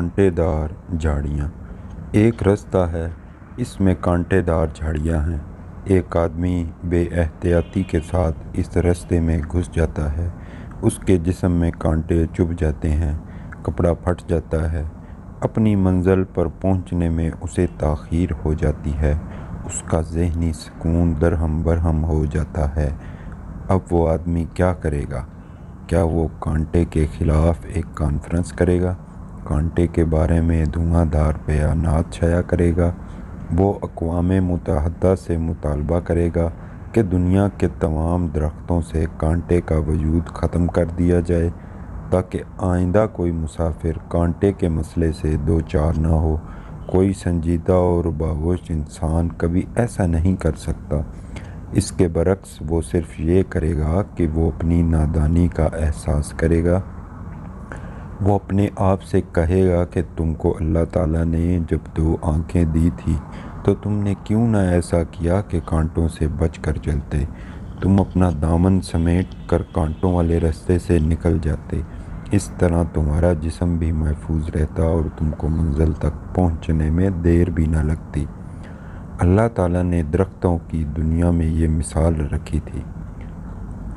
کانٹے دار جھاڑیاں۔ ایک رستہ ہے، اس میں کانٹے دار جھاڑیاں ہیں۔ ایک آدمی بے احتیاطی کے ساتھ اس رستے میں گھس جاتا ہے، اس کے جسم میں کانٹے چبھ جاتے ہیں، کپڑا پھٹ جاتا ہے، اپنی منزل پر پہنچنے میں اسے تاخیر ہو جاتی ہے، اس کا ذہنی سکون درہم برہم ہو جاتا ہے۔ اب وہ آدمی کیا کرے گا؟ کیا وہ کانٹے کے خلاف ایک کانفرنس کرے گا؟ کانٹے کے بارے میں دھواں دھار بیانات شائع کرے گا؟ وہ اقوام متحدہ سے مطالبہ کرے گا کہ دنیا کے تمام درختوں سے کانٹے کا وجود ختم کر دیا جائے تاکہ آئندہ کوئی مسافر کانٹے کے مسئلے سے دوچار نہ ہو۔ کوئی سنجیدہ اور باہوش انسان کبھی ایسا نہیں کر سکتا۔ اس کے برعکس وہ صرف یہ کرے گا کہ وہ اپنی نادانی کا احساس کرے گا۔ وہ اپنے آپ سے کہے گا کہ تم کو اللہ تعالیٰ نے جب 2 آنکھیں دی تھی تو تم نے کیوں نہ ایسا کیا کہ کانٹوں سے بچ کر چلتے؟ تم اپنا دامن سمیٹ کر کانٹوں والے رستے سے نکل جاتے، اس طرح تمہارا جسم بھی محفوظ رہتا اور تم کو منزل تک پہنچنے میں دیر بھی نہ لگتی۔ اللہ تعالیٰ نے درختوں کی دنیا میں یہ مثال رکھی تھی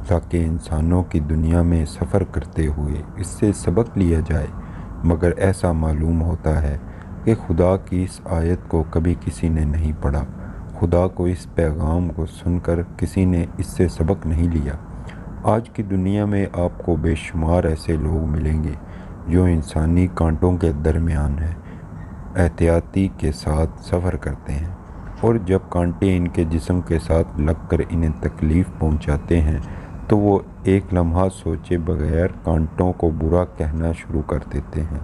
تاکہ انسانوں کی دنیا میں سفر کرتے ہوئے اس سے سبق لیا جائے، مگر ایسا معلوم ہوتا ہے کہ خدا کی اس آیت کو کبھی کسی نے نہیں پڑھا۔ خدا کو اس پیغام کو سن کر کسی نے اس سے سبق نہیں لیا۔ آج کی دنیا میں آپ کو بے شمار ایسے لوگ ملیں گے جو انسانی کانٹوں کے درمیان ہیں، احتیاطی کے ساتھ سفر کرتے ہیں، اور جب کانٹے ان کے جسم کے ساتھ لگ کر انہیں تکلیف پہنچاتے ہیں تو وہ ایک لمحہ سوچے بغیر کانٹوں کو برا کہنا شروع کر دیتے ہیں۔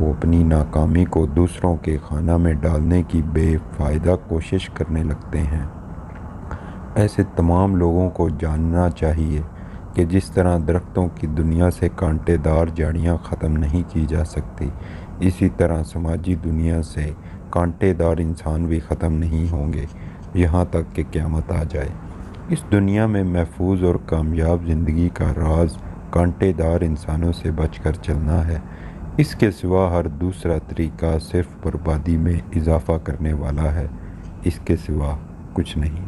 وہ اپنی ناکامی کو دوسروں کے خانہ میں ڈالنے کی بے فائدہ کوشش کرنے لگتے ہیں۔ ایسے تمام لوگوں کو جاننا چاہیے کہ جس طرح درختوں کی دنیا سے کانٹے دار جھاڑیاں ختم نہیں کی جا سکتی، اسی طرح سماجی دنیا سے کانٹے دار انسان بھی ختم نہیں ہوں گے یہاں تک کہ قیامت آ جائے۔ اس دنیا میں محفوظ اور کامیاب زندگی کا راز کانٹے دار انسانوں سے بچ کر چلنا ہے۔ اس کے سوا ہر دوسرا طریقہ صرف بربادی میں اضافہ کرنے والا ہے، اس کے سوا کچھ نہیں۔